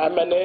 MNA,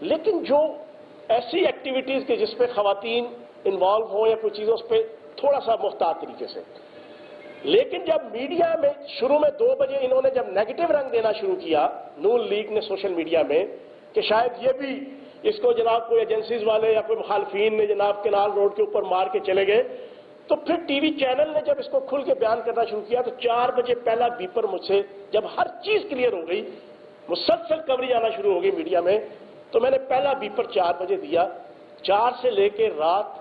لیکن جو ایسی ایکٹیویٹیز کے جس پہ خواتین انوالو ہوں یا کوئی چیزوں اس پہ تھوڑا سا محتاط طریقے سے. لیکن جب میڈیا میں شروع میں 2 بجے انہوں نے جب نیگیٹو رنگ دینا شروع کیا نون لیگ نے سوشل میڈیا میں کہ شاید یہ بھی اس کو جناب کوئی ایجنسیز والے یا کوئی مخالفین نے جناب کنال روڈ کے اوپر مار کے چلے گئے، تو پھر ٹی وی چینل نے جب اس کو کھل کے بیان کرنا شروع کیا تو 4 بجے پہلا بیپر مجھ سے جب ہر چیز کلیئر ہو گئی، مسلسل کوریج آنا شروع ہو گئی میڈیا میں، تو میں نے پہلا بیپر 4 بجے دیا. 4 سے لے کے رات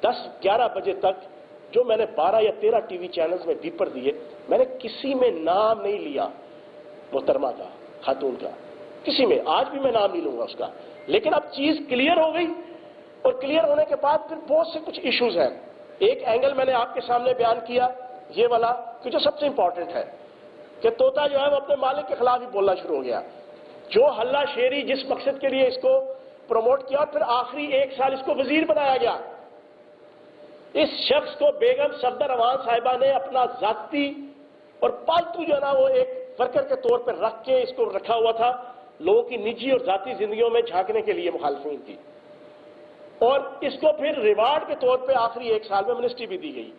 10-11 بجے تک جو میں نے 12 یا 13 ٹی وی چینلز میں بیپر دیے، میں نے کسی میں نام نہیں لیا محترمہ کا، خاتون کا، کسی میں. آج بھی میں نام نہیں لوں گا اس کا. لیکن اب چیز کلیئر ہو گئی، اور کلیئر ہونے کے بعد پھر بہت سے کچھ ایشوز ہیں. ایک اینگل میں نے آپ کے سامنے بیان کیا یہ والا کہ جو سب سے امپورٹنٹ ہے کہ طوطا جو ہے وہ اپنے مالک کے خلاف ہی بولنا شروع ہو گیا. جو ہلہ شیری جس مقصد کے لیے اس کو پروموٹ کیا، اور پھر آخری 1 سال اس کو وزیر بنایا گیا. اس شخص کو بیگم صفدر امان صاحبہ نے اپنا ذاتی اور پالتو جو ہے نا وہ ایک ورکر کے طور پر رکھ کے اس کو رکھا ہوا تھا، لوگوں کی نجی اور ذاتی زندگیوں میں جھانکنے کے لیے مخالفین کی. اور اس کو پھر ریوارڈ کے طور پہ آخری 1 سال میں منسٹری بھی دی گئی.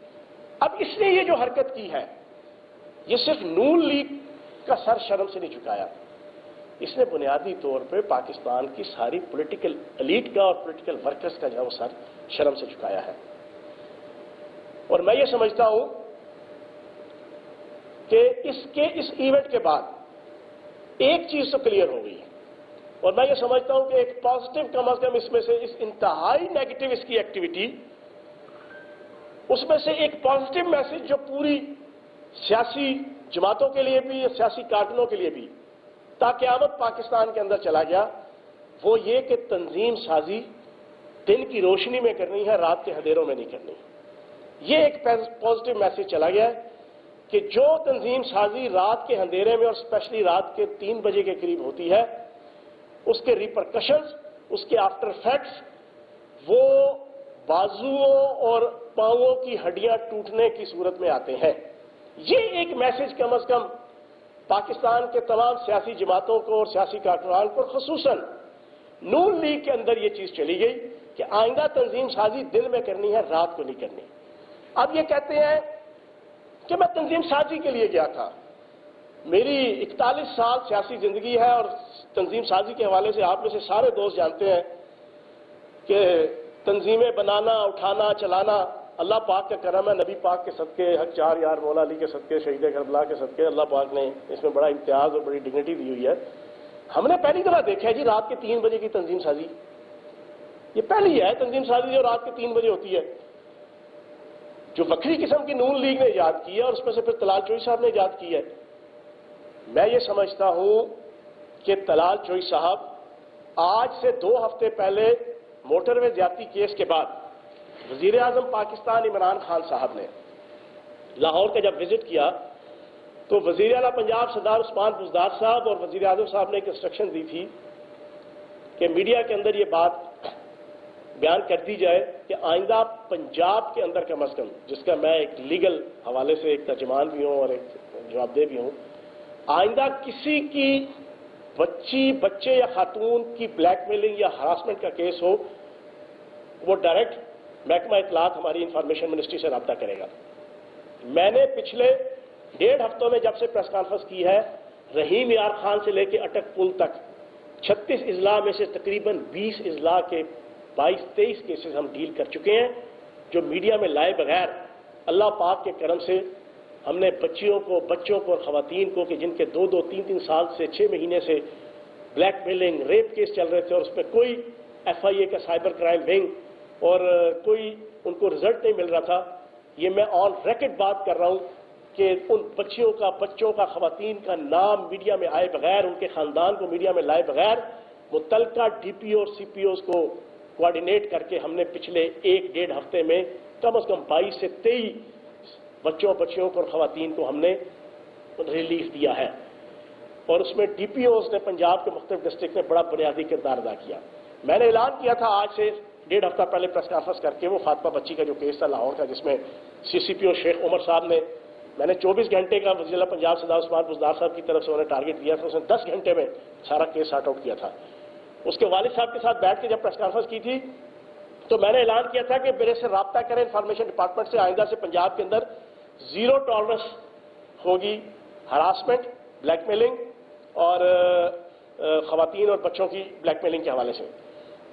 اب اس نے یہ جو حرکت کی ہے یہ صرف نون لیگ کا سر شرم سے نہیں جھکایا، اس نے بنیادی طور پہ پاکستان کی ساری پولیٹیکل ایلیٹ کا اور پولیٹیکل ورکرز کا جو ہے وہ سر شرم سے جھکایا ہے. اور میں یہ سمجھتا ہوں کہ اس ایونٹ کے بعد ایک چیز تو کلیئر ہو گئی ہے، اور میں یہ سمجھتا ہوں کہ ایک پازیٹیو کم از کم اس میں سے اس انتہائی نیگیٹو اس کی ایکٹیویٹی، اس میں سے ایک پازیٹیو میسج جو پوری سیاسی جماعتوں کے لیے بھی، سیاسی کارکنوں کے لیے بھی تا قیامت پاکستان کے اندر چلا گیا، وہ یہ کہ تنظیم سازی دن کی روشنی میں کرنی ہے، رات کے اندھیروں میں نہیں کرنی. یہ ایک پازیٹیو میسج چلا گیا ہے کہ جو تنظیم سازی رات کے اندھیرے میں اور اسپیشلی رات کے 3 بجے کے قریب ہوتی ہے، اس کے ریپرکشنز، اس کے آفٹر ایفیکٹس، وہ بازوؤں اور پاؤں کی ہڈیاں ٹوٹنے کی صورت میں آتے ہیں. یہ ایک میسج کم از کم پاکستان کے تمام سیاسی جماعتوں کو اور سیاسی کارکنان کو، خصوصاً نون لیگ کے اندر یہ چیز چلی گئی کہ آئندہ تنظیم سازی دن میں کرنی ہے، رات کو نہیں کرنی. اب یہ کہتے ہیں کہ میں تنظیم سازی کے لیے گیا تھا. میری 41 سال سیاسی زندگی ہے، اور تنظیم سازی کے حوالے سے آپ میں سے سارے دوست جانتے ہیں کہ تنظیمیں بنانا، اٹھانا، چلانا اللہ پاک کا کرم ہے. نبی پاک کے صدقے، حق 4 یار مولا علی کے صدقے، شہید کربلا کے صدقے اللہ پاک نے اس میں بڑا امتیاز اور بڑی ڈگنیٹی دی ہوئی ہے. ہم نے پہلی دفعہ دیکھا ہے جی رات کے 3 بجے کی تنظیم سازی. یہ پہلی ہے تنظیم سازی جو رات کے 3 بجے ہوتی ہے، جو وکری قسم کی نون لیگ نے ایجاد کی ہے، اور اس میں سے پھر طلال چوئی صاحب نے ایجاد کی ہے. میں یہ سمجھتا ہوں کہ طلال چوئی صاحب آج سے 2 ہفتے پہلے موٹر وے زیادتی کیس کے بعد وزیر اعظم پاکستان عمران خان صاحب نے لاہور کا جب وزٹ کیا تو وزیر اعلیٰ پنجاب سردار عثمان بزدار صاحب اور وزیر اعظم صاحب نے ایک انسٹرکشن دی تھی کہ میڈیا کے اندر یہ بات بیان کر دی جائے کہ آئندہ پنجاب کے اندر کم از کم، جس کا میں ایک لیگل حوالے سے ایک ترجمان بھی ہوں اور ایک جواب دہ بھی ہوں، آئندہ کسی کی بچے یا خاتون کی بلیک میلنگ یا ہراسمنٹ کا کیس ہو، وہ ڈائریکٹ محکمہ اطلاعات ہماری انفارمیشن منسٹری سے رابطہ کرے گا. میں نے پچھلے 1.5 ہفتوں میں جب سے پریس کانفرنس کی ہے، رحیم یار خان سے لے کے اٹک پل تک 36 اضلاع میں سے تقریباً 20 اضلاع کے 22-23 کیسز ہم ڈیل کر چکے ہیں، جو میڈیا میں لائے بغیر اللہ پاک کے کرم سے ہم نے بچوں کو اور خواتین کو کہ جن کے 2-2, 3-3 سال سے 6 مہینے سے بلیک میلنگ، ریپ کیس چل رہے تھے، اور اس میں کوئی FIA کا سائبر کرائم ونگ اور کوئی ان کو رزلٹ نہیں مل رہا تھا. یہ میں آن ریکارڈ بات کر رہا ہوں کہ ان بچوں کا خواتین کا نام میڈیا میں آئے بغیر، ان کے خاندان کو میڈیا میں لائے بغیر، متعلقہ DPO اور CPOs کو کوارڈینیٹ کر کے ہم نے پچھلے 1-1.5 ہفتے میں کم از کم 22 سے 23 بچوں کو اور خواتین کو ہم نے ریلیف دیا ہے. اور اس میں DPOs نے پنجاب کے مختلف ڈسٹرکٹ میں بڑا بنیادی کردار ادا کیا. میں نے اعلان کیا تھا آج سے 1.5 ہفتہ پہلے پریس کانفرنس کر کے، وہ فاطمہ بچی کا جو کیس تھا لاہور کا، جس میں CCPO شیخ عمر صاحب نے، میں نے 24 گھنٹے کا وزیر اعلیٰ پنجاب سردار عثمان بزدار صاحب کی طرف سے انہیں ٹارگٹ دیا تھا، اس نے 10 گھنٹے میں سارا کیس سارٹ آؤٹ کیا تھا. اس کے والد صاحب کے ساتھ بیٹھ کے جب پریس کانفرنس کی تھی تو میں نے اعلان کیا تھا کہ میرے سے رابطہ کریں انفارمیشن ڈپارٹمنٹ سے، آئندہ سے پنجاب کے اندر زیرو ٹالرنس ہوگی ہراسمنٹ، بلیک میلنگ اور خواتین اور بچوں کی بلیک میلنگ کے حوالے سے۔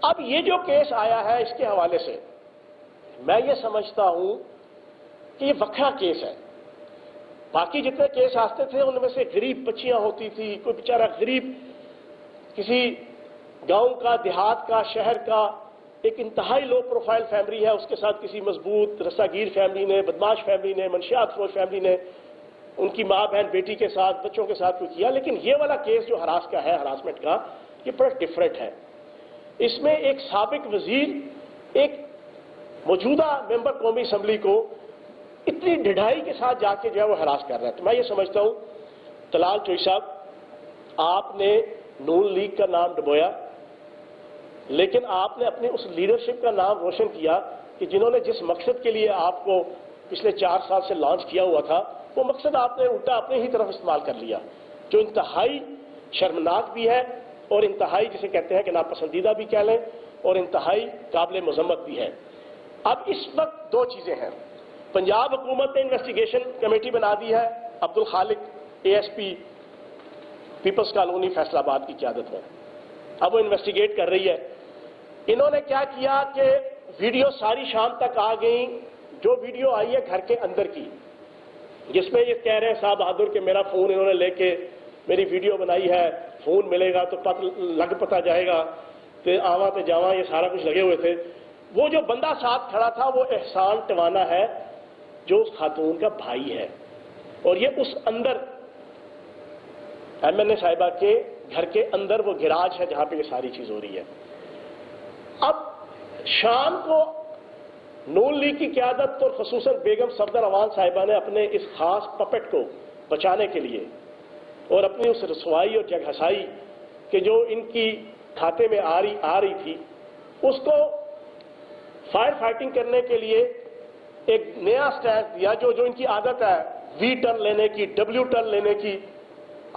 اب یہ جو کیس آیا ہے اس کے حوالے سے میں یہ سمجھتا ہوں کہ یہ وکھرا کیس ہے۔ باقی جتنے کیس آتے تھے ان میں سے غریب بچیاں ہوتی تھی، کوئی بیچارہ غریب کسی گاؤں کا، دیہات کا، شہر کا ایک انتہائی لو پروفائل فیملی ہے، اس کے ساتھ کسی مضبوط رساگیر فیملی نے، بدماش فیملی نے، منشیات فروش فیملی نے ان کی ماں بہن بیٹی کے ساتھ بچوں کے ساتھ کوئی کیا۔ لیکن یہ والا کیس جو ہراس کا ہے، ہراسمنٹ کا، یہ بڑا ڈفرینٹ ہے۔ اس میں ایک سابق وزیر ایک موجودہ ممبر قومی اسمبلی کو اتنی ڈھڑائی کے ساتھ جا کے جو ہے وہ ہراس کر رہا ہے۔ تو میں یہ سمجھتا ہوں طلال چوئی صاحب، آپ نے نون لیگ کا نام ڈبویا، لیکن آپ نے اپنی اس لیڈرشپ کا نام روشن کیا کہ جنہوں نے جس مقصد کے لیے آپ کو پچھلے 4 سال سے لانچ کیا ہوا تھا، وہ مقصد آپ نے الٹا اپنے ہی طرف استعمال کر لیا، جو انتہائی شرمناک بھی ہے اور انتہائی جسے کہتے ہیں کہ ناپسندیدہ بھی کہہ لیں اور انتہائی قابل مذمت بھی ہے۔ اب اس وقت 2 چیزیں ہیں۔ پنجاب حکومت نے انویسٹیگیشن کمیٹی بنا دی ہے Abdul Khaliq ASP peoples colony Faisalabad کی قیادت میں۔ اب وہ انویسٹیگیٹ کر رہی ہے۔ انہوں نے کیا کیا کہ ویڈیو ساری شام تک آ گئیں، جو ویڈیو آئی ہے گھر کے اندر کی، جس میں یہ کہہ رہے ہیں صاحب بہادر کہ میرا فون انہوں نے لے کے میری ویڈیو بنائی ہے، فون ملے گا تو پتہ جائے گا کہ آواں تے جاواں، یہ سارا کچھ لگے ہوئے تھے۔ وہ جو بندہ ساتھ کھڑا تھا وہ احسان ٹوانا ہے جو اس خاتون کا بھائی ہے، اور یہ اس اندر MNA صاحبہ کے گھر کے اندر وہ گراج ہے جہاں پہ یہ ساری چیز ہو رہی ہے۔ اب شام کو نون لیگ کی قیادت اور خصوصاً بیگم صفدر امان صاحبہ نے اپنے اس خاص پپٹ کو بچانے کے لیے اور اپنی اس رسوائی اور جگ ہسائی کہ جو ان کی کھاتے میں آ رہی تھی، اس کو فائر فائٹنگ کرنے کے لیے ایک نیا سٹینڈ دیا جو ان کی عادت ہے، V ٹرن لینے کی، W ٹرن لینے کی۔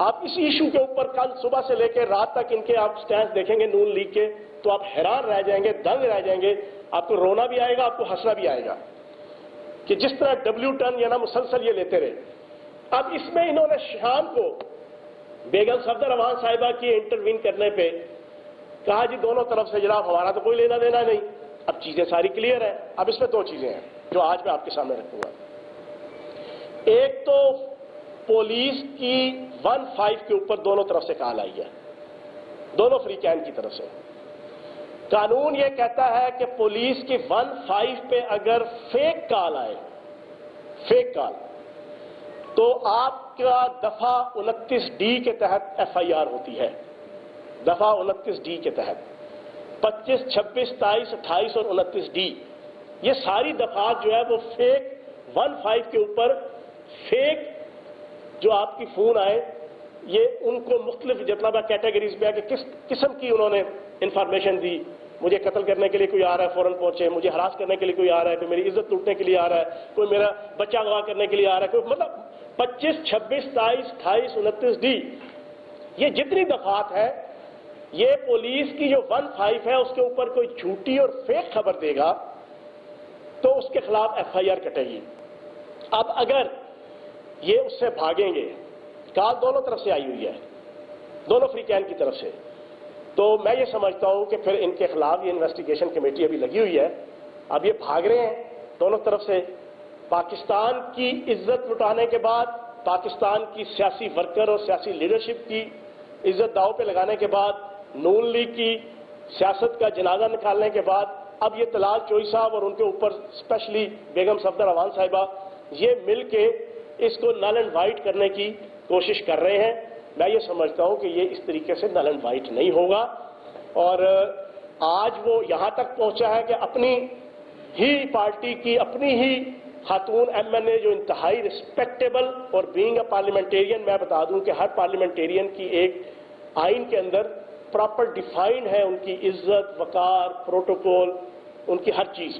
آپ اسی ایشو کے اوپر کل صبح سے لے کے رات تک ان کے آپ سٹینڈ دیکھیں گے نون لیگ کے تو آپ حیران رہ جائیں گے، دنگ رہ جائیں گے، آپ کو رونا بھی آئے گا، آپ کو ہنسنا بھی آئے گا کہ جس طرح W ٹرن یا نا مسلسل یہ لیتے رہے۔ اب اس میں انہوں نے شام کو بیگم صفدر امان صاحبہ کی انٹروین کرنے پہ کہا جی دونوں طرف سے جناب ہمارا تو کوئی لینا دینا نہیں۔ اب چیزیں ساری کلیئر ہیں۔ اب اس میں 2 چیزیں ہیں جو آج میں آپ کے سامنے رکھوں گا۔ ایک تو پولیس کی 15 کے اوپر دونوں طرف سے کال آئی ہے، دونوں فریقین کی طرف سے۔ قانون یہ کہتا ہے کہ پولیس کی 15 پہ اگر فیک کال آئے، فیک کال، تو آپ کا دفعہ 29D کے تحت FIR ہوتی ہے، دفعہ 29D کے تحت 25, 26, 27, 28 اور 29D، یہ ساری دفعات جو ہے وہ فیک 15 کے اوپر فیک جو آپ کی فون آئے، یہ ان کو مختلف جتنا کیٹیگریز میں ہے کہ کس قسم کی انہوں نے انفارمیشن دی۔ مجھے قتل کرنے کے لیے کوئی آ رہا ہے فوراً پہنچے، مجھے ہراس کرنے کے لیے کوئی آ رہا ہے، کوئی میری عزت لوٹنے کے لیے آ رہا ہے، کوئی میرا بچہ اغوا کرنے کے لیے آ رہا ہے، کوئی مطلب 25, 26, 27, 28, 29D، یہ جتنی دفعات ہے، یہ پولیس کی جو 15 ہے اس کے اوپر کوئی جھوٹی اور فیک خبر دے گا تو اس کے خلاف FIR کٹے گی۔ اب اگر یہ اس سے بھاگیں گے، کال دونوں طرف سے آئی ہوئی ہے، دونوں فریقین کی طرف سے، تو میں یہ سمجھتا ہوں کہ پھر ان کے خلاف یہ انویسٹیگیشن کمیٹی ابھی لگی ہوئی ہے۔ اب یہ بھاگ رہے ہیں دونوں طرف سے، پاکستان کی عزت لٹانے کے بعد، پاکستان کی سیاسی ورکر اور سیاسی لیڈرشپ کی عزت داؤ پہ لگانے کے بعد، نون لیگ کی سیاست کا جنازہ نکالنے کے بعد، اب یہ طلال چوئی صاحب اور ان کے اوپر اسپیشلی بیگم صفدر امان صاحبہ یہ مل کے اس کو نل اینڈ وائٹ کرنے کی کوشش کر رہے ہیں۔ میں یہ سمجھتا ہوں کہ یہ اس طریقے سے نل اینڈ وائٹ نہیں ہوگا، اور آج وہ یہاں تک پہنچا ہے کہ اپنی ہی پارٹی کی اپنی ہی خاتون MNA جو انتہائی رسپیکٹیبل اور بینگ اے پارلیمنٹیرین، میں بتا دوں کہ ہر پارلیمنٹیرین کی ایک آئین کے اندر پراپر ڈیفائنڈ ہے ان کی عزت، وقار، پروٹوکول، ان کی ہر چیز۔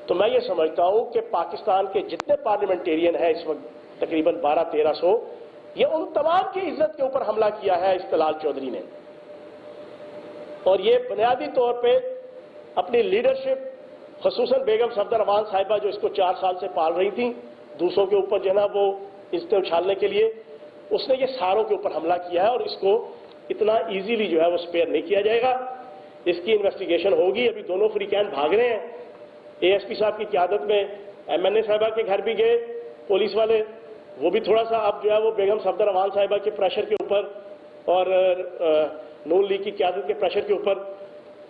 تو میں یہ سمجھتا ہوں کہ پاکستان کے جتنے پارلیمنٹیرین ہیں اس وقت تقریباً 1200-1300، یہ ان تمام کی عزت کے اوپر حملہ کیا ہے اس طلال چودھری نے۔ اور یہ بنیادی طور پہ اپنی لیڈرشپ خصوصاً بیگم صفدر امان صاحبہ جو اس کو 4 سال سے پال رہی تھیں دوسروں کے اوپر جو ہے نا وہ اس سے اچھالنے کے لیے، اس نے یہ ساروں کے اوپر حملہ کیا ہے اور اس کو اتنا ایزیلی جو ہے وہ سپیئر نہیں کیا جائے گا. اس کی انویسٹیگیشن ہوگی. ابھی دونوں فریقین بھاگ رہے ہیں. اے ایس پی صاحب کی قیادت میں ایم این اے صاحبہ کے گھر بھی گئے پولیس والے، وہ بھی تھوڑا سا اب جو ہے وہ بیگم صفدر امان صاحبہ کے پریشر کے اوپر اور نون لیگ کی قیادت کے پریشر کے اوپر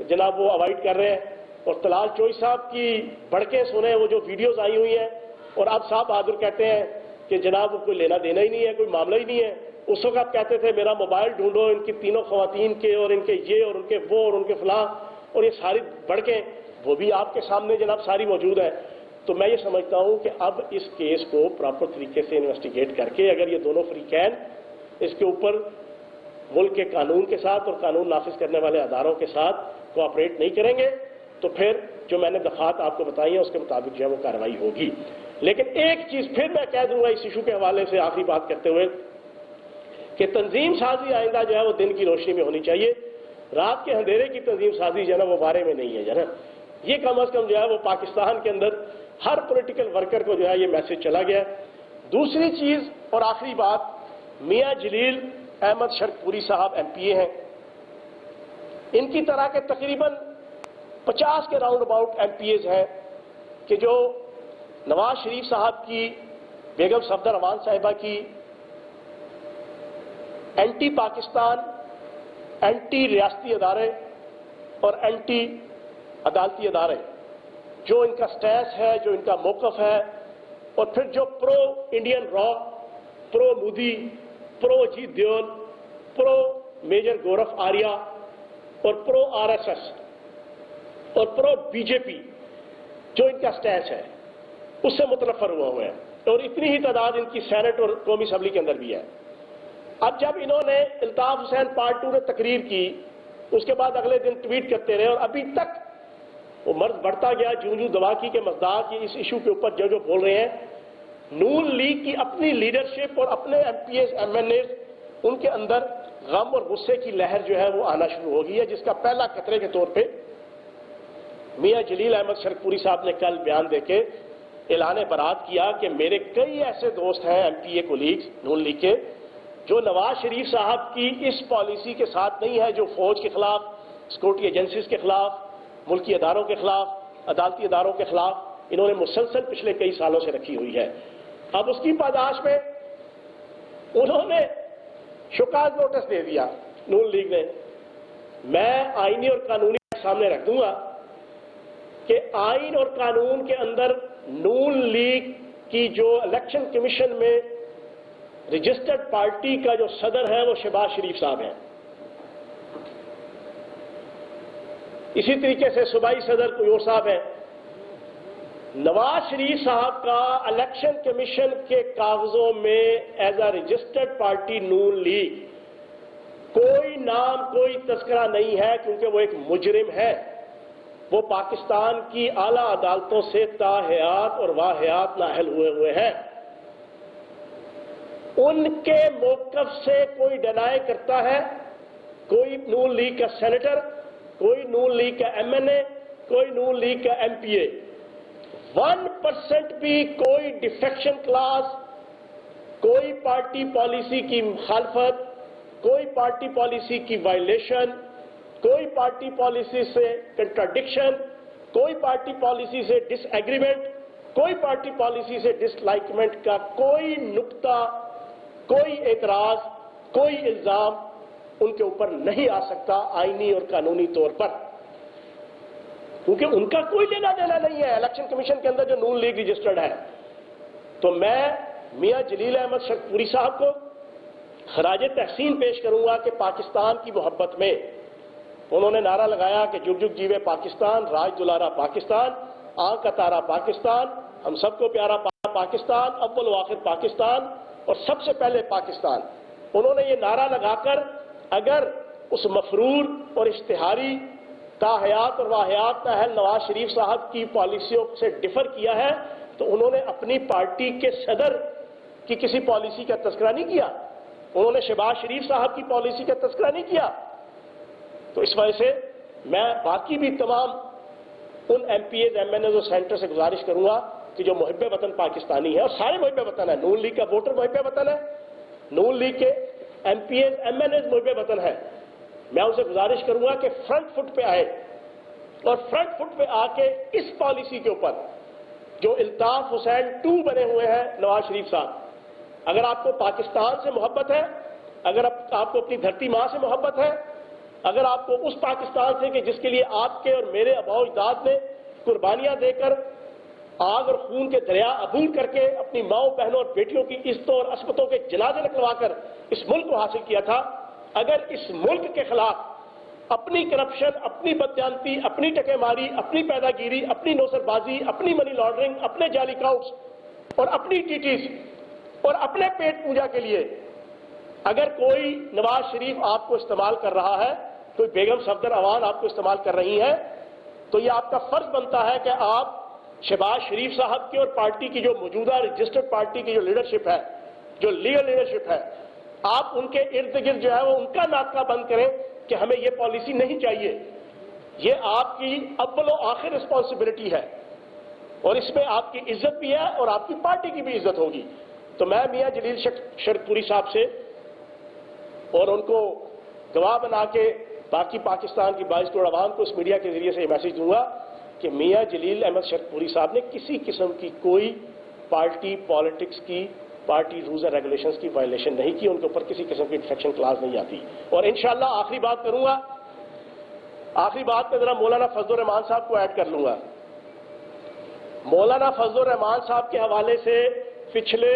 جناب وہ اوائڈ کر رہے ہیں. اور طلال چوئی صاحب کی بڑکیں سنیں، وہ جو ویڈیوز آئی ہوئی ہیں، اور اب صاحب بہادر کہتے ہیں کہ جناب وہ کوئی لینا دینا ہی نہیں ہے، کوئی معاملہ ہی نہیں ہے. اس وقت کہتے تھے میرا موبائل ڈھونڈو ان کی تینوں خواتین کے اور ان کے یہ اور ان کے وہ اور ان کے فلاں، اور یہ ساری بڑکیں وہ بھی آپ کے سامنے جناب ساری موجود ہے. تو میں یہ سمجھتا ہوں کہ اب اس کیس کو پراپر طریقے سے انویسٹیگیٹ کر کے اگر یہ دونوں فریقین اس کے اوپر ملک کے قانون کے ساتھ اور قانون نافذ کرنے والے اداروں کے ساتھ کوآپریٹ نہیں کریں گے تو پھر جو میں نے دفعات آپ کو بتائی ہیں اس کے مطابق جو ہے وہ کارروائی ہوگی. لیکن ایک چیز پھر میں کہہ دوں گا اس ایشو کے حوالے سے آخری بات کرتے ہوئے کہ تنظیم سازی آئندہ جو ہے وہ دن کی روشنی میں ہونی چاہیے. رات کے اندھیرے کی تنظیم سازی جو ہے نا وہ بارے میں نہیں ہے جو ہے نا. یہ کم از کم جو ہے وہ پاکستان کے اندر ہر پولیٹیکل ورکر کو جو ہے یہ میسج چلا گیا. دوسری چیز اور آخری بات، میاں جلیل احمد شرک پوری صاحب ایم پی اے ہیں. ان کی طرح کے تقریباً 50 کے round about M P As ہیں کہ جو نواز شریف صاحب کی، بیگم صفدر امان صاحبہ کی اینٹی پاکستان، اینٹی ریاستی ادارے اور اینٹی عدالتی ادارے جو ان کا سٹیس ہے، جو ان کا موقف ہے، اور پھر جو پرو انڈین را، پرو مودی، پرو اجیت دیول، پرو میجر گورف آریہ اور پرو آر ایس ایس اور پرو بی جے پی جو ان کا سٹیس ہے اس سے متنفر ہوا ہوئے ہیں. اور اتنی ہی تعداد ان کی سینٹ اور قومی اسمبلی کے اندر بھی ہے. اب جب انہوں نے الطاف حسین پارٹ 2 نے تقریر کی، اس کے بعد اگلے دن ٹویٹ کرتے رہے اور ابھی تک وہ مرض بڑھتا گیا. جوں دوا کی کے مزداق اس ایشو کے اوپر جو بول رہے ہیں، نون لیگ کی اپنی لیڈرشپ اور اپنے M P As M N As ان کے اندر غم اور غصے کی لہر جو ہے وہ آنا شروع ہو گئی ہے، جس کا پہلا قطرے کے طور پہ میاں جلیل احمد شرک پوری صاحب نے کل بیان دے کے اعلان برات کیا کہ میرے کئی ایسے دوست ہیں ایم پی اے کولیگز نون لیگ کے جو نواز شریف صاحب کی اس پالیسی کے ساتھ نہیں ہے جو فوج کے خلاف، سیکورٹی ایجنسیز کے خلاف، ملکی اداروں کے خلاف، عدالتی اداروں کے خلاف انہوں نے مسلسل پچھلے کئی سالوں سے رکھی ہوئی ہے. اب اس کی پاداش میں انہوں نے شکایت نوٹس دے دیا نون لیگ نے. میں آئینی اور قانونی سامنے رکھ دوں گا کہ آئین اور قانون کے اندر نون لیگ کی جو الیکشن کمیشن میں رجسٹرڈ پارٹی کا جو صدر ہے وہ شہباز شریف صاحب ہیں. اسی طریقے سے صوبائی صدر کوئی اور صاحب ہیں. نواز شریف صاحب کا الیکشن کمیشن کے کاغذوں میں as a registered party Noon League کوئی نام، کوئی تذکرہ نہیں ہے کیونکہ وہ ایک مجرم ہے. وہ پاکستان کی اعلیٰ عدالتوں سے تاحیات اور واحیات نااہل ہوئے ہیں. ان کے موقف سے کوئی ڈینائی کرتا ہے، کوئی نون لیگ کا سینیٹر، کوئی نون لیگ کا ایم این اے، کوئی نون لیگ کا ایم پی اے 1% بھی کوئی ڈیفیکشن کلاس، کوئی پارٹی پالیسی کی مخالفت، کوئی پارٹی پالیسی کی وائلیشن، کوئی پارٹی پالیسی سے کنٹراڈکشن، کوئی پارٹی پالیسی سے ڈس ایگریمنٹ، کوئی پارٹی پالیسی سے ڈس لائکمنٹ کا کوئی نقطہ، کوئی اعتراض، کوئی الزام ان کے اوپر نہیں آ سکتا آئینی اور قانونی طور پر، کیونکہ ان کا کوئی لینا دینا نہیں ہے الیکشن کمیشن کے اندر جو نون لیگ رجسٹرڈ ہے. تو میں میاں جلیل احمد شرک پوری صاحب کو خراج تحسین پیش کروں گا کہ پاکستان کی محبت میں انہوں نے نعرہ لگایا کہ جگ جگ جیوے پاکستان، راج دلارا پاکستان، آنکھ کا تارا پاکستان، ہم سب کو پیارا پاکستان، اول و آخر پاکستان اور سب سے پہلے پاکستان. انہوں نے یہ نعرہ لگا کر اگر اس مفرور اور اشتہاری تاحیات اور واحیات نااہل نواز شریف صاحب کی پالیسیوں سے ڈفر کیا ہے تو انہوں نے اپنی پارٹی کے صدر کی کسی پالیسی کا تذکرہ نہیں کیا، انہوں نے شہباز شریف صاحب کی پالیسی کا تذکرہ نہیں کیا. تو اس وجہ سے میں باقی بھی تمام ان M P As M N As اور سینٹر سے گزارش کروں گا کہ جو محب وطن پاکستانی ہے، اور سارے محب وطن ہیں، نون لیگ کا ووٹر محب وطن ہے، نون لیگ کے M P As M N As محب وطن ہے، میں ان سے گزارش کروں گا کہ فرنٹ فٹ پہ آئے اور فرنٹ فٹ پہ آ کے اس پالیسی کے اوپر جو الطاف حسین 2 بنے ہوئے ہیں نواز شریف صاحب، اگر آپ کو پاکستان سے محبت ہے، اگر آپ کو اپنی دھرتی ماں سے محبت ہے، اگر آپ کو اس پاکستان سے کہ جس کے لیے آپ کے اور میرے آباء و اجداد نے قربانیاں دے کر آگ اور خون کے دریا عبور کر کے اپنی ماؤں بہنوں اور بیٹیوں کی عزتوں اور عصمتوں کے جنازے نکلوا کر اس ملک کو حاصل کیا تھا، اگر اس ملک کے خلاف اپنی کرپشن، اپنی بدجانتی، اپنی ٹکے ماری، اپنی پیدا گیری، اپنی نوسر بازی، اپنی منی لانڈرنگ، اپنے جعلی اکاؤنٹس اور اپنی ٹیٹیز اور اپنے پیٹ پوجا کے لیے اگر کوئی نواز شریف آپ کو استعمال کر رہا ہے، کوئی بیگم صفدر اوان آپ کو استعمال کر رہی ہے، تو یہ آپ کا فرض بنتا ہے کہ آپ شہباز شریف صاحب کی اور پارٹی کی جو موجودہ رجسٹرڈ پارٹی کی جو لیڈرشپ ہے، جو لیگل لیڈرشپ ہے، آپ ان کے ارد گرد جو ہے وہ ان کا ناطقہ بند کریں کہ ہمیں یہ پالیسی نہیں چاہیے۔ یہ آپ کی اول و آخر رسپانسبلٹی ہے اور اس میں آپ کی عزت بھی ہے اور آپ کی پارٹی کی بھی عزت ہوگی۔ تو میں میاں جلیل شرکپوری صاحب سے اور ان کو گواہ بنا کے باقی پاکستان کی 22 کروڑ عوام کو اس میڈیا کے ذریعے سے یہ میسج دوں گا کہ میاں جلیل احمد شرکپوری صاحب نے کسی قسم کی کوئی پارٹی پالیٹکس کی، پارٹی رولز اینڈ ریگولیشنز کی وائلیشن نہیں کی، ان کے اوپر کسی قسم کی انفیکشن کلاس نہیں آتی۔ اور انشاءاللہ آخری بات کروں گا، آخری بات میں ذرا مولانا فضل الرحمان صاحب کو ایڈ کر لوں گا۔ مولانا فضل الرحمان صاحب کے حوالے سے پچھلے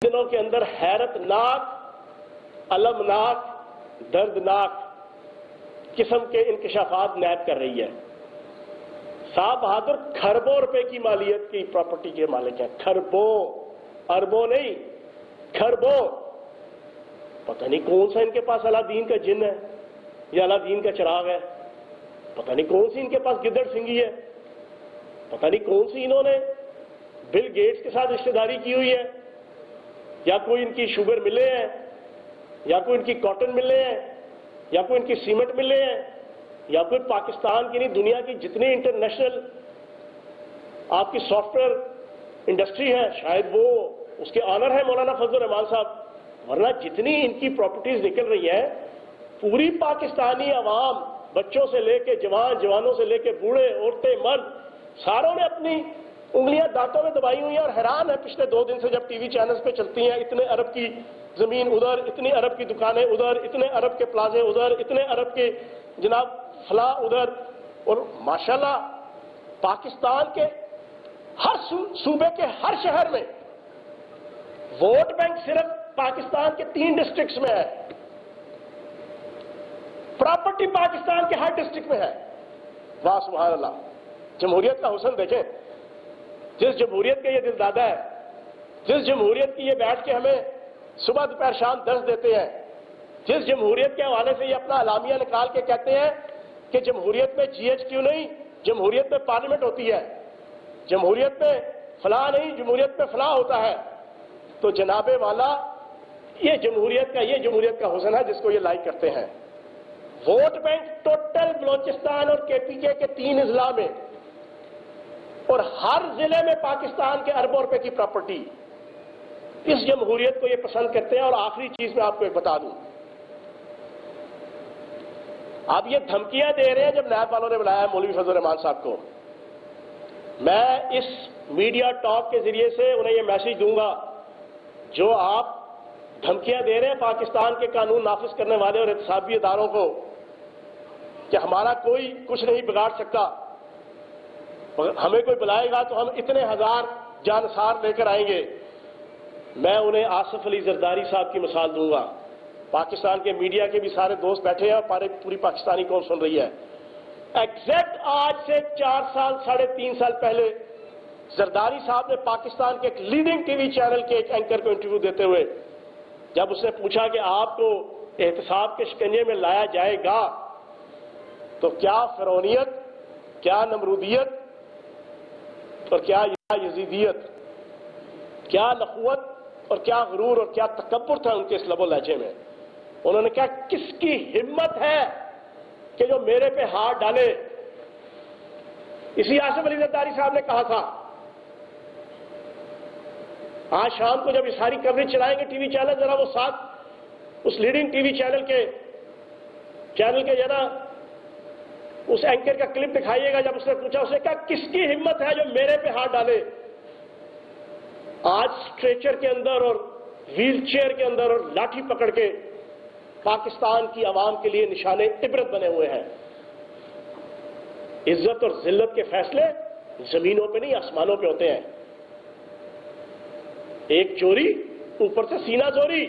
دنوں کے اندر حیرت ناک، المناک، دردناک قسم کے انکشافات نیب کر رہی ہے۔ صاحب بہادر کھربوں روپے کی مالیت کی پراپرٹی کے مالک ہیں، کھربوں، اربوں نہیں، کھربوں۔ پتہ نہیں کون سا ان کے پاس الادین کا جن ہے یا الادین کا چراغ ہے، پتہ نہیں کون سی ان کے پاس گدڑ سنگھی ہے، پتہ نہیں کون سی انہوں نے بل گیٹس کے ساتھ رشتہ داری کی ہوئی ہے، یا کوئی ان کی شوگر ملے ہیں، یا کوئی ان کی کاٹن ملے ہیں، یا کوئی ان کی سیمنٹ ملے ہیں، یا کوئی پاکستان کی نہیں دنیا کی جتنی انٹرنیشنل آپ کی سافٹ ویئر انڈسٹری ہے شاید وہ اس کے آنر ہے مولانا فضل الرحمان صاحب۔ ورنہ جتنی ان کی پراپرٹیز نکل رہی ہیں، پوری پاکستانی عوام، بچوں سے لے کے جوان، جوانوں سے لے کے بوڑھے، عورتیں، مرد، ساروں نے اپنی انگلیاں دانتوں میں دبائی ہوئی ہیں اور حیران ہے پچھلے 2 دن سے جب ٹی وی چینلز پہ چلتی ہیں، اتنے ارب کی زمین ادھر، اتنی ارب کی دکانیں ادھر، اتنے ارب کے پلازے ادھر، اتنے ارب کے جناب فلاں ادھر، اور ماشاءاللہ پاکستان کے ہر صوبے کے ہر شہر میں ووٹ بینک صرف پاکستان کے 3 ڈسٹرکٹس میں ہے، پراپرٹی پاکستان کے ہر ڈسٹرکٹ میں ہے۔ واہ سبحان اللہ، جمہوریت کا حسن دیکھیں، جس جمہوریت کے یہ دل دادا ہے، جس جمہوریت کی یہ بیٹھ کے ہمیں صبح دوپہر شام درس دیتے ہیں، جس جمہوریت کے حوالے سے یہ اپنا اعلامیہ نکال کے کہتے ہیں کہ جمہوریت میں جی ایچ کیو نہیں، جمہوریت میں پارلیمنٹ ہوتی ہے، جمہوریت میں فلاں نہیں، جمہوریت میں فلاں ہوتا ہے، تو جناب والا یہ جمہوریت کا حسن ہے جس کو یہ لائک کرتے ہیں۔ ووٹ بینک ٹوٹل بلوچستان اور کے پی کے 3 اضلاع میں، اور ہر ضلع میں پاکستان کے اربوں روپے کی پراپرٹی، اس جمہوریت کو یہ پسند کرتے ہیں۔ اور آخری چیز میں آپ کو ایک بتا دوں، آپ یہ دھمکیاں دے رہے ہیں جب نیب والوں نے بلایا مولوی فضل الرحمان صاحب کو، میں اس میڈیا ٹاک کے ذریعے سے انہیں یہ میسج دوں گا، جو آپ دھمکیاں دے رہے ہیں پاکستان کے قانون نافذ کرنے والے اور احتسابی اداروں کو کہ ہمارا کوئی کچھ نہیں بگاڑ سکتا، ہمیں کوئی بلائے گا تو ہم اتنے ہزار جانثار لے کر آئیں گے، میں انہیں آصف علی زرداری صاحب کی مثال دوں گا۔ پاکستان کے میڈیا کے بھی سارے دوست بیٹھے ہیں اور پوری پاکستانی قوم سن رہی ہے۔ ایگزیکٹ آج سے 4 سال 3.5 سال پہلے زرداری صاحب نے پاکستان کے ایک لیڈنگ ٹی وی چینل کے ایک اینکر کو انٹرویو دیتے ہوئے جب اس نے پوچھا کہ آپ کو احتساب کے شکنجے میں لایا جائے گا تو کیا فرعونیت، کیا نمرودیت اور کیا یزیدیت، کیا نخوت اور کیا غرور اور کیا تکبر تھا ان کے اس لب و لہجے میں۔ انہوں نے کہا کس کی ہمت ہے کہ جو میرے پہ ہاتھ ڈالے. اسی آصف علی زرداری صاحب نے کہا تھا. آج شام کو جب یہ ساری کوریج چلائیں گے ٹی وی چینل, ذرا وہ ساتھ اس لیڈنگ ٹی وی چینل کے جو نا اس اینکر کا کلپ دکھائیے گا. جب اس نے پوچھا, اسے کہا کس کی ہمت ہے جو میرے پہ ہاتھ ڈالے. آج اسٹریچر کے اندر اور ویل چیئر کے اندر اور لاٹھی پکڑ کے پاکستان کی عوام کے لیے نشان عبرت بنے ہوئے ہیں. عزت اور ذلت کے فیصلے زمینوں پہ نہیں آسمانوں پہ ہوتے ہیں. ایک چوری اوپر سے سینہ زوری,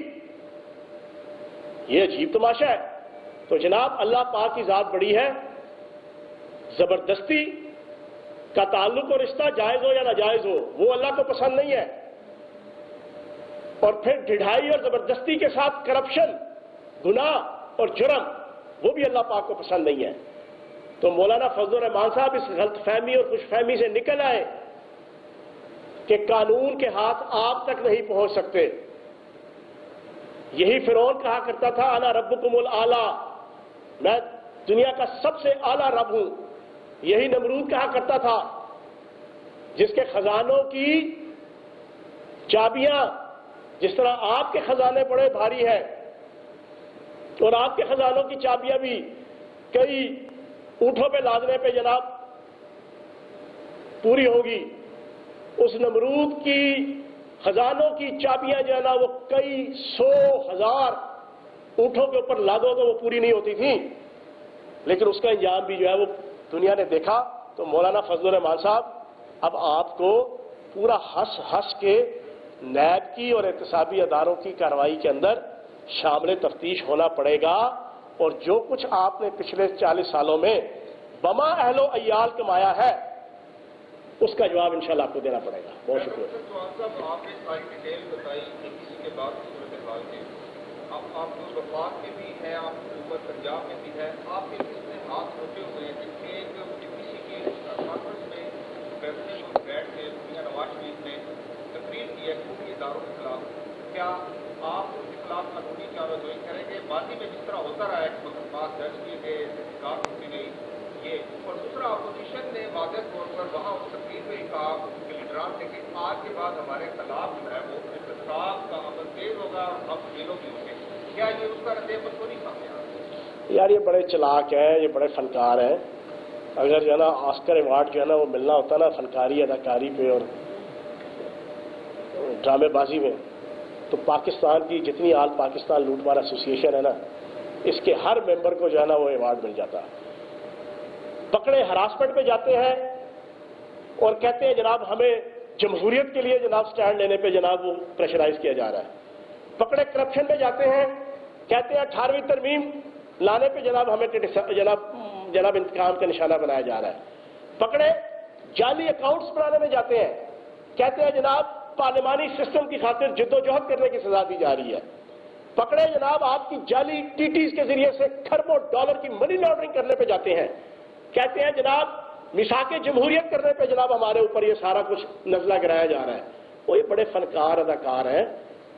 یہ عجیب تماشا ہے. تو جناب اللہ پاک کی ذات بڑی ہے. زبردستی کا تعلق اور رشتہ جائز ہو یا ناجائز ہو وہ اللہ کو پسند نہیں ہے. اور پھر ڈھائی اور زبردستی کے ساتھ کرپشن, گناہ اور جرم, وہ بھی اللہ پاک کو پسند نہیں ہے. تو مولانا فضل الرحمان صاحب اس غلط فہمی اور خوش فہمی سے نکل آئے کہ قانون کے ہاتھ آپ تک نہیں پہنچ سکتے. یہی فرعون کہا کرتا تھا انا ربکم الاعلی, میں دنیا کا سب سے اعلیٰ رب ہوں. یہی نمرود کہا کرتا تھا جس کے خزانوں کی چابیاں, جس طرح آپ کے خزانے بڑے بھاری ہیں اور آپ کے خزانوں کی چابیاں بھی کئی اونٹوں پہ لادنے پہ جناب پوری ہوگی, اس نمرود کی خزانوں کی چابیاں جو ہے نا وہ کئی 100,000 اونٹوں کے اوپر لادو تو وہ پوری نہیں ہوتی تھیں. لیکن اس کا انجام بھی جو ہے وہ دنیا نے دیکھا. تو مولانا فضل الرحمان صاحب اب آپ کو پورا ہنس ہنس کے نیب کی اور احتسابی اداروں کی کارروائی کے اندر شامل تفتیش ہونا پڑے گا. اور جو کچھ آپ نے پچھلے 40 سالوں میں بما اہل و عیال کمایا ہے اس کا جواب انشاءاللہ آپ کو دینا پڑے گا. بہت شکریہ. آپ نے ساری ڈیٹیل بتائی کہ کسی کے بعد صورتحال کے آپ کو وفاق میں بھی ہے, آپ کو حکومت پنجاب میں بھی ہے, آپ کے کس نے ہاتھ روکے ہوئے ہیں کہ کسی کی کانفرنس میں فیصلے کو بیٹھ کے میاں نواز شریف نے تقریر کی ہے قومی اداروں کے خلاف, کیا آپ اس کے خلاف قانونی کارروائی کریں گے؟ ماضی میں جس طرح ہوتا رہا ہے کہ مقدمات درج کیے گئے, تحقیقات ہوتی رہی یہ. اور دوسرا اپوزیشن نے واضح طور پر وہاں اس تقریر میں کہا کہ لیڈران نے کہ آج کے بعد ہمارے خلاف جو ہے وہ احتساب کا عمل تیز ہوگا اور ہم جیلوں بھی ہوں گے. کیا یہ اس کا رد عمل تو نہیں سامنے آ رہا؟ یار یہ بڑے چلاک ہیں, یہ بڑے فنکار ہیں. اگر جو ہے نا آسکر ایوارڈ جو ہے نا وہ ملنا ہوتا نا فنکاری اداکاری پہ اور ڈرامے بازی میں, تو پاکستان کی جتنی آل پاکستان لوٹ مار ایسوسی ایشن ہے نا اس کے ہر ممبر کو جو ہے نا وہ ایوارڈ مل جاتا. پکڑے ہراسمنٹ پہ جاتے ہیں اور کہتے ہیں جناب ہمیں جمہوریت کے لیے جناب سٹینڈ لینے پہ جناب وہ پریشرائز کیا جا رہا ہے. پکڑے کرپشن پہ جاتے ہیں, کہتے ہیں 18ویں ترمیم لانے پہ جناب ہمیں جناب انتقام کا نشانہ بنایا جا رہا ہے. پکڑے جعلی اکاؤنٹس بنانے میں جاتے ہیں, کہتے ہیں جناب پارلیمانی سسٹم کی خاطر جدوجہد کرنے کی سزا دی جا رہی ہے. پکڑے جناب آپ کی جعلی ٹیٹیز کے ذریعے سے کھربوں ڈالر کی منی لانڈرنگ کرنے پہ جاتے ہیں, کہتے ہیں جناب میثاق جمہوریت کرنے پہ جناب ہمارے اوپر یہ سارا کچھ نزلہ گرایا جا رہا ہے. وہ یہ بڑے فنکار اداکار ہیں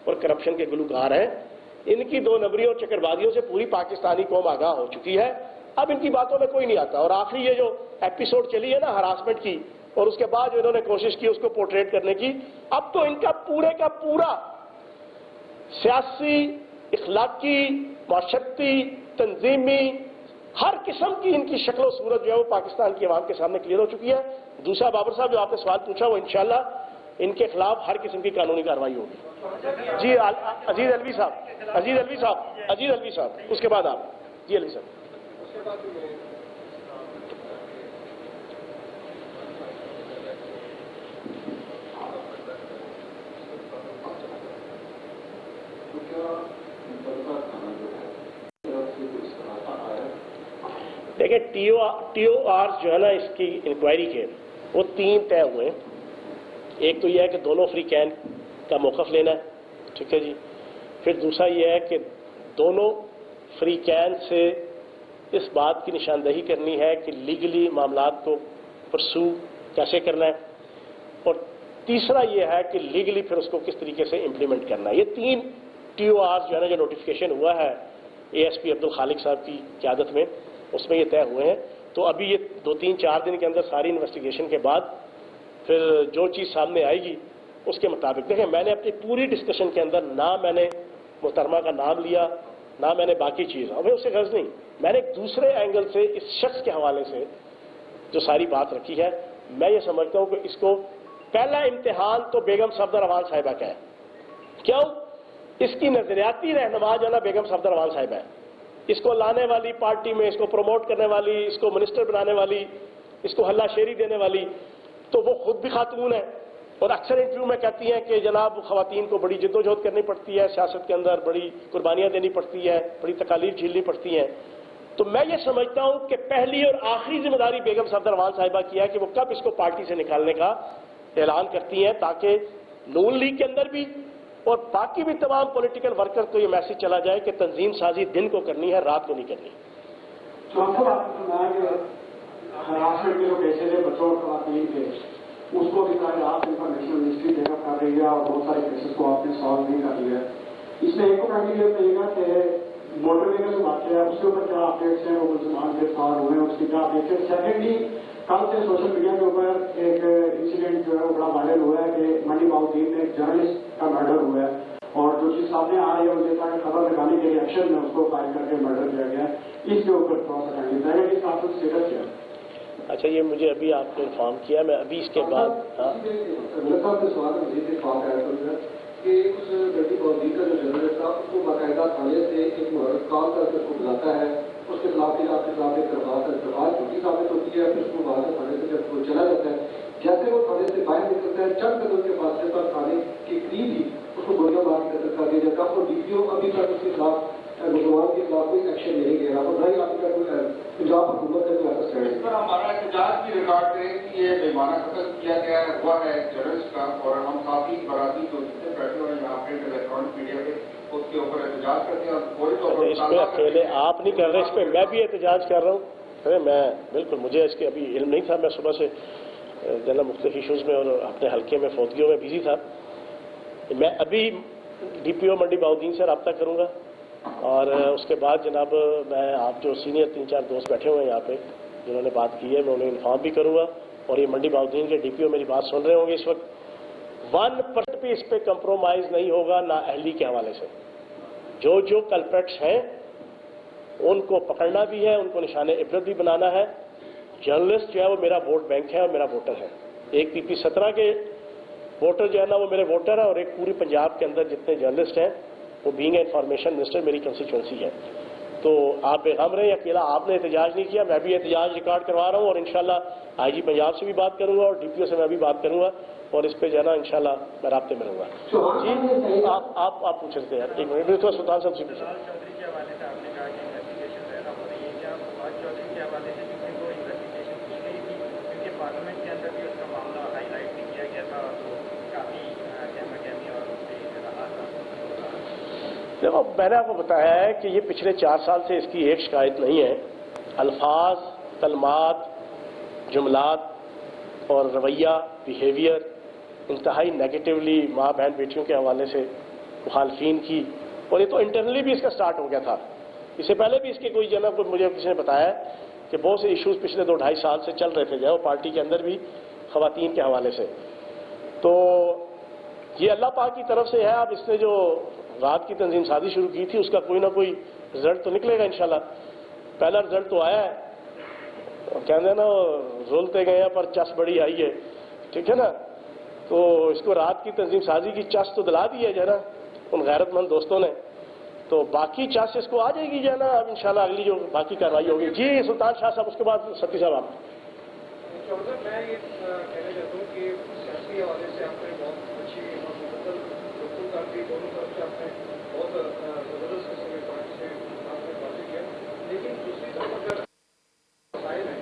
اور کرپشن کے گلوکار ہیں. ان کی 2 نمبری اور چکر بازیوں سے پوری پاکستانی قوم آگاہ ہو چکی ہے. اب ان کی باتوں میں کوئی نہیں آتا. اور آخری یہ جو ایپیسوڈ چلی ہے نا ہراسمنٹ کی, اور اس کے بعد جو انہوں نے کوشش کی اس کو پورٹریٹ کرنے کی, اب تو ان کا پورے کا پورا سیاسی, اخلاقی, معاشرتی, تنظیمی ہر قسم کی ان کی شکل و صورت جو ہے وہ پاکستان کی عوام کے سامنے کلیئر ہو چکی ہے. دوسرا بابر صاحب جو آپ نے سوال پوچھا وہ انشاءاللہ ان کے خلاف ہر قسم کی قانونی کارروائی ہوگی. جی عزیز الوی صاحب اس کے بعد آپ. جی الوی صاحب. دیکھیں ٹی او آر جو ہے نا اس کی انکوائری کے وہ 3 طے ہوئے. ایک تو یہ ہے کہ دونوں فری کین کا موقف لینا ہے, ٹھیک ہے جی. پھر دوسرا یہ ہے کہ دونوں فری کین سے اس بات کی نشاندہی کرنی ہے کہ لیگلی معاملات کو پرسو کیسے کرنا ہے, اور تیسرا یہ ہے کہ لیگلی پھر اس کو کس طریقے سے امپلیمنٹ کرنا ہے. یہ 3 ٹی او آر جو ہے نا جو نوٹیفیکیشن ہوا ہے A S P Abdul Khaliq صاحب کی قیادت میں, اس میں یہ طے ہوئے ہیں. تو ابھی یہ 2-3-4 دن کے اندر ساری انویسٹیگیشن کے بعد پھر جو چیز سامنے آئے گی اس کے مطابق. دیکھیں میں نے اپنی پوری ڈسکشن کے اندر نہ میں نے محترمہ کا نام لیا نہ میں نے باقی چیز، ہمیں اس سے غرض نہیں. میں نے ایک دوسرے اینگل سے اس شخص کے حوالے سے جو ساری بات رکھی ہے، میں یہ سمجھتا ہوں کہ اس کو پہلا امتحان تو بیگم صفدر امان صاحبہ کا ہے. کیوں؟ اس کی نظریاتی رہنما جو ہے نا بیگم صفدر امان صاحبہ ہے. اس کو لانے والی پارٹی میں، اس کو پروموٹ کرنے والی، اس کو منسٹر بنانے والی، اس کو ہلا شیری دینے والی، تو وہ خود بھی خاتون ہے. اور اکثر انٹرویو میں کہتی ہیں کہ جناب خواتین کو بڑی جدوجہد کرنی پڑتی ہے سیاست کے اندر، بڑی قربانیاں دینی پڑتی ہے، بڑی تکالیف جھیلنی پڑتی ہیں. تو میں یہ سمجھتا ہوں کہ پہلی اور آخری ذمہ داری بیگم صفدر امان صاحبہ کی ہے کہ وہ کب اس کو پارٹی سے نکالنے کا اعلان کرتی ہیں، تاکہ نون لیگ کے اندر بھی اور باقی بھی تمام پولیٹیکل ورکر کو یہ میسج چلا جائے کہ تنظیم سازی دن کو کرنی ہے، رات کو نہیں کرنی. ہراسمنٹ کے جو کیسز ہے بچوں اور خواتین کے، اس کو بھی سارے آپ انفارمیشن منسٹری ٹیک اپ کر رہی ہے اور بہت سارے کیسز کو آپ نے سالو بھی کر لیا ہے. اس میں ایک کو کہنے کے لیے گا کہ موٹر وے کا جو واقعہ ہے اس کے اوپر کیا اپڈیٹس ہیں، وہ مسلمان گرفتار ہوئے ہیں، اس کی کیا اپڈیٹس ہیں. سیکنڈلی کل سے سوشل میڈیا کے اوپر ایک انسیڈنٹ جو ہے وہ بڑا وائرل ہوا ہے کہ منڈی باؤدین میں ایک جرنلسٹ کا مرڈر ہوا ہے، اور جو چیز سامنے آ رہی ہے وہ یہ تھا کہ خبر لگانے کے ریئیکشن میں اس کو فائر کر کے مرڈر کیا گیا ہے. اس کے اوپر تھوڑا سا کہیں گے اس کا اسٹیٹس کیا ہے؟ اچھا یہ مجھے ابھی آپ نے انفارم کیا، میں ابھی اس کے بعد کہ اس لڑکی باؤدین کا جو جرنلسٹ تھا اس کو باقاعدہ تھانے سے ایک کال کر کے اس کو بلاتا ہے، اس کے خلاف آپ کے خلاف ایک درخواست جھوٹی ثابت ہوتی ہے، پھر اس کو باہر سے تھانے سے جب وہ چلا جاتا ہے، جیسے وہ تھانے سے باہر نکلتا ہے چند قدم کے فاصلے پر تھانے کے قریب ہی اس کو گولیاں مار کے قتل کر دیا جاتا ہے. اور ڈی پی او ابھی تک اس کے خلاف مسلمان کے خلاف کوئی ایکشن نہیں لے رہا. اور آپ کا کوئی پنجاب حکومت کا کوئی ایسا اس پر ہمارا احتجاج بھی ریکارڈ کریں کہ یہ بےمانہ قتل کیا گیا ہوا ہے جرنلسٹ کا، اور ہم کافی برادری جو جتنے بیٹھے ہوئے ہیں یہاں پہ الیکٹرانک میڈیا پہ اس کے اوپر احتجاج کرتے ہیں. اور فوری طور پر اس پہ اکیلے آپ نہیں کر رہے، اس پہ میں بھی احتجاج کر رہا ہوں. میں بالکل مجھے اس کے ابھی علم نہیں تھا، میں صبح سے جنرل مختلف ایشوز میں اور اپنے حلقے میں فوتگیوں میں بزی تھا. میں ابھی ڈی پی او منڈی باؤدین سے رابطہ کروں گا، اور اس کے بعد جناب میں آپ جو سینئر 3-4 دوست بیٹھے ہوئے ہیں یہاں پہ جنہوں نے بات کی ہے میں انہیں انفارم بھی کروں گا. اور یہ منڈی باؤدین کے ڈی پی او میری بات سن رہے ہوں گے اس وقت. 1% بھی اس پہ کمپرومائز نہیں ہوگا نا اہلی کے حوالے سے. جو کلپریٹس ہیں ان کو پکڑنا بھی ہے، ان کو نشان عبرت بھی بنانا ہے. جرنلسٹ جو ہے وہ میرا ووٹ بینک ہے اور میرا ووٹر ہے. ایک پی پی 17 کے ووٹر جو ہے نا وہ میرے ووٹر ہیں، اور ایک پوری پنجاب کے اندر جتنے جرنلسٹ ہیں وہ بینگ انفارمیشن منسٹر میری کنسٹیچوئنسی ہے. تو آپ بے غم رہیں، اکیلا آپ نے احتجاج نہیں کیا، میں بھی احتجاج ریکارڈ کروا رہا ہوں. اور انشاءاللہ آئی جی پنجاب سے بھی بات کروں گا اور ڈی پی او سے میں بھی بات کروں گا، اور اس پہ جو ہے نا انشاءاللہ میں رابطے میں رہوں گا. جی آپ پوچھ سکتے ہیں. ایک منٹ تو سلطان صاحب سے پوچھیں. دیکھو میں نے آپ کو بتایا ہے کہ یہ پچھلے 4 سال سے اس کی ایک شکایت نہیں ہے. الفاظ، کلمات، جملات اور رویہ، بیہیویئر انتہائی نیگیٹیولی ماں بہن بیٹیوں کے حوالے سے مخالفین کی. اور یہ تو انٹرنلی بھی اس کا سٹارٹ ہو گیا تھا. اس سے پہلے بھی اس کے کوئی جناب مجھے کسی نے بتایا ہے کہ بہت سے ایشوز پچھلے 2-2.5 سال سے چل رہے تھے جو پارٹی کے اندر بھی خواتین کے حوالے سے. تو یہ اللہ پاک کی طرف سے ہے. اب اس نے جو رات کی تنظیم سازی شروع کی تھی اس کا کوئی نہ کوئی رزلٹ تو نکلے گا انشاءاللہ. پہلا رزلٹ تو آیا ہے، کہتے ہیں نا رولتے گئے ہیں پر چس بڑی آئی ہے، ٹھیک ہے نا. تو اس کو رات کی تنظیم سازی کی چس تو دلا دی ہے جو ہے نا ان غیرت مند دوستوں نے. تو باقی چس اس کو آ جائے گی جو ہے نا اب انشاءاللہ اگلی جو باقی کارروائی ہوگی. جی سلطان شاہ صاحب، اس کے بعد ستی صاحب آپ. میں یہ کہنا چاہتا ہوں کہ سیاسی حوالے سے آپ نے بہت اچھی لوگوں کا بھی دونوں طرف سے آپ نے بہت زبردست قسم کے پارٹی سے آپ نے باتیں کیا. لیکن دوسری طرف اگر مسائل ہیں،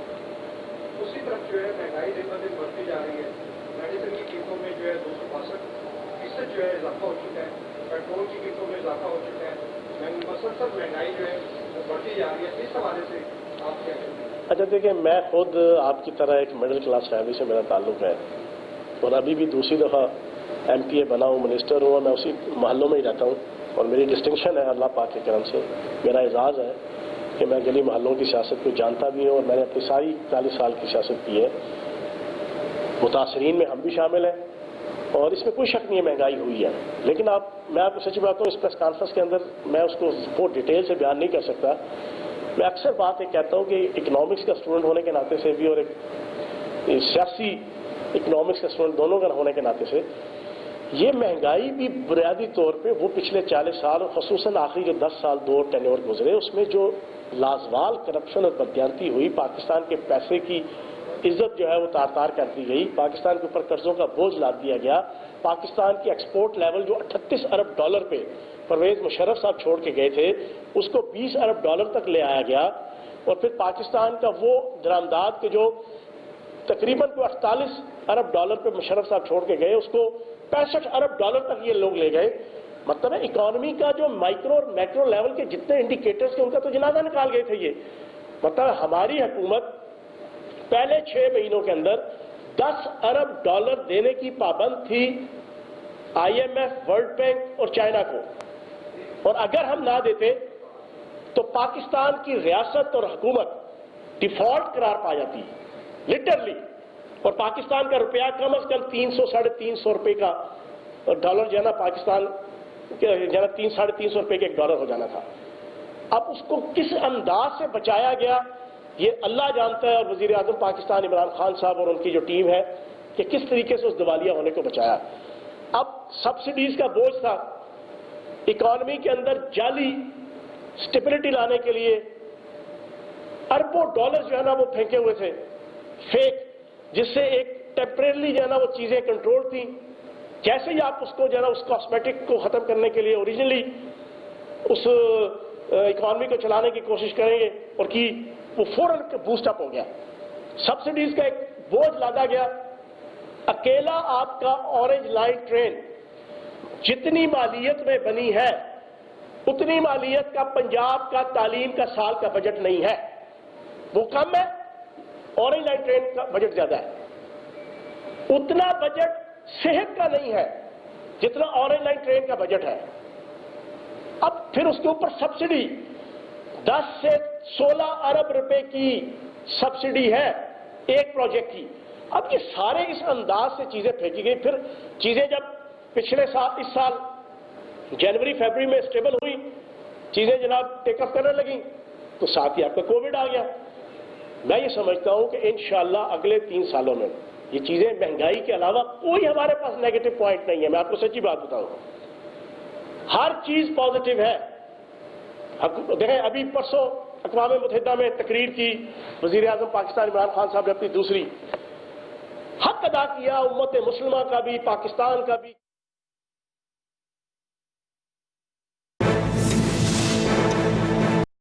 دوسری طرف جو ہے مہنگائی دن بدن بڑھتی جا رہی ہے. میڈیسن کی قیمتوں میں جو ہے 262% جو ہے اضافہ ہو چکا ہے. پیٹرول کی قیمتوں میں اضافہ ہو چکا ہے. مسلسل مہنگائی جو ہے وہ بڑھتی جا رہی ہے. اس حوالے سے آپ کیا کہتے ہیں؟ اچھا دیکھیں، میں خود آپ کی طرح ایک مڈل کلاس فیملی سے میرا تعلق ہے، اور ابھی بھی دوسری دفعہ ایم پی اے بنا ہوں، منسٹر ہوں، اور میں اسی محلوں میں ہی رہتا ہوں. اور میری ڈسٹنکشن ہے اللہ پاک کے کرم سے، میرا اعزاز ہے کہ میں گلی محلوں کی سیاست کو جانتا بھی ہوں اور میں نے اپنی ساری 40 سال کی سیاست کی ہے. متاثرین میں ہم بھی شامل ہیں اور اس میں کوئی شک نہیں ہے مہنگائی ہوئی ہے. لیکن میں آپ کو سچ بات ہوں, اس پریس کانفرنس کے اندر میں اس کو بہت ڈیٹیل سے بیان نہیں کر سکتا. میں اکثر بات یہ کہتا ہوں کہ اکنامکس کا اسٹوڈنٹ ہونے کے ناطے سے بھی اور ایک سیاسی اکنامکس کا اسٹوڈنٹ دونوں کا ہونے کے ناطے سے یہ مہنگائی بھی بنیادی طور پہ وہ پچھلے 40 سال اور خصوصاً آخری جو 10 سال 2 ٹینیور گزرے اس میں جو لازوال کرپشن اور بددیانتی ہوئی, پاکستان کے پیسے کی عزت جو ہے وہ تار تار کر دی گئی, پاکستان کے اوپر قرضوں کا بوجھ لاد دیا گیا, پاکستان کی ایکسپورٹ لیول جو $38 ارب پہ پرویز مشرف صاحب چھوڑ کے گئے تھے اس کو $20 ارب تک لے آیا گیا, اور پھر پاکستان کا وہ درآمدات کے جو تقریباً $48 ارب پہ مشرف صاحب چھوڑ کے گئے اس کو $65 ارب تک یہ لوگ لے گئے. مطلب ہے اکانومی کا جو مائکرو اور میکرو لیول کے جتنے انڈیکیٹرز کے ان کا تو جنازہ نکال گئے تھے. یہ مطلب ہماری حکومت پہلے 6 مہینوں کے اندر $10 ارب دینے کی پابند تھی IMF, ورلڈ بینک اور چائنا کو, اور اگر ہم نہ دیتے تو پاکستان کی ریاست اور حکومت ڈیفالٹ قرار پا جاتی لٹرلی, اور پاکستان کا روپیہ کم از کم 300-350 روپے کا ڈالر جو ہے نا پاکستان جو ہے نا 300-350 روپے کے $1 ہو جانا تھا. اب اس کو کس انداز سے بچایا گیا یہ اللہ جانتا ہے, اور وزیر اعظم پاکستان عمران خان صاحب اور ان کی جو ٹیم ہے کہ کس طریقے سے اس دیوالیہ ہونے کو بچایا. اب سبسڈیز کا بوجھ تھا اکانومی کے اندر, جعلی سٹیبلٹی لانے کے لیے اربوں ڈالر جو ہے نا وہ پھینکے ہوئے تھے فیک, جس سے ایک ٹیمپریرلی جو ہے نا وہ چیزیں کنٹرول تھیں. جیسے ہی آپ اس کو جو ہے نا اس کاسمیٹک کو ختم کرنے کے لیے اوریجنلی اس اکانومی کو چلانے کی کوشش کریں گے اور کی وہ فوراً بوسٹ اپ ہو گیا. سبسڈیز کا ایک بوجھ لادا گیا. اکیلا آپ کا اورنج لائن ٹرین جتنی مالیت میں بنی ہے اتنی مالیت کا پنجاب کا تعلیم کا سال کا بجٹ نہیں ہے, وہ کم ہے. اورنج لائن ٹرین کا بجٹ زیادہ ہے. اتنا بجٹ صحت کا نہیں ہے جتنا اورنج لائن ٹرین کا بجٹ ہے. اب پھر اس کے اوپر سبسڈی 10 سے 16 ارب روپے کی سبسڈی ہے ایک پروجیکٹ کی. اب یہ سارے اس انداز سے چیزیں پھینکی گئی. پھر چیزیں جب پچھلے سال اس سال جنوری فیبری میں اسٹیبل ہوئی, چیزیں جناب ٹیک اپ کرنے لگیں, تو ساتھ ہی آپ کا کووڈ آ گیا. میں یہ سمجھتا ہوں کہ انشاءاللہ اگلے 3 سالوں میں یہ چیزیں مہنگائی کے علاوہ کوئی ہمارے پاس نیگیٹو پوائنٹ نہیں ہے. میں آپ کو سچی بات بتاؤں, ہر چیز پازیٹو ہے. دیکھیں ابھی پرسوں اقوام متحدہ میں تقریر کی, وزیر اعظم پاکستان عمران خان صاحب نے اپنی دوسری حق ادا کیا امت مسلمہ کا بھی پاکستان کا بھی.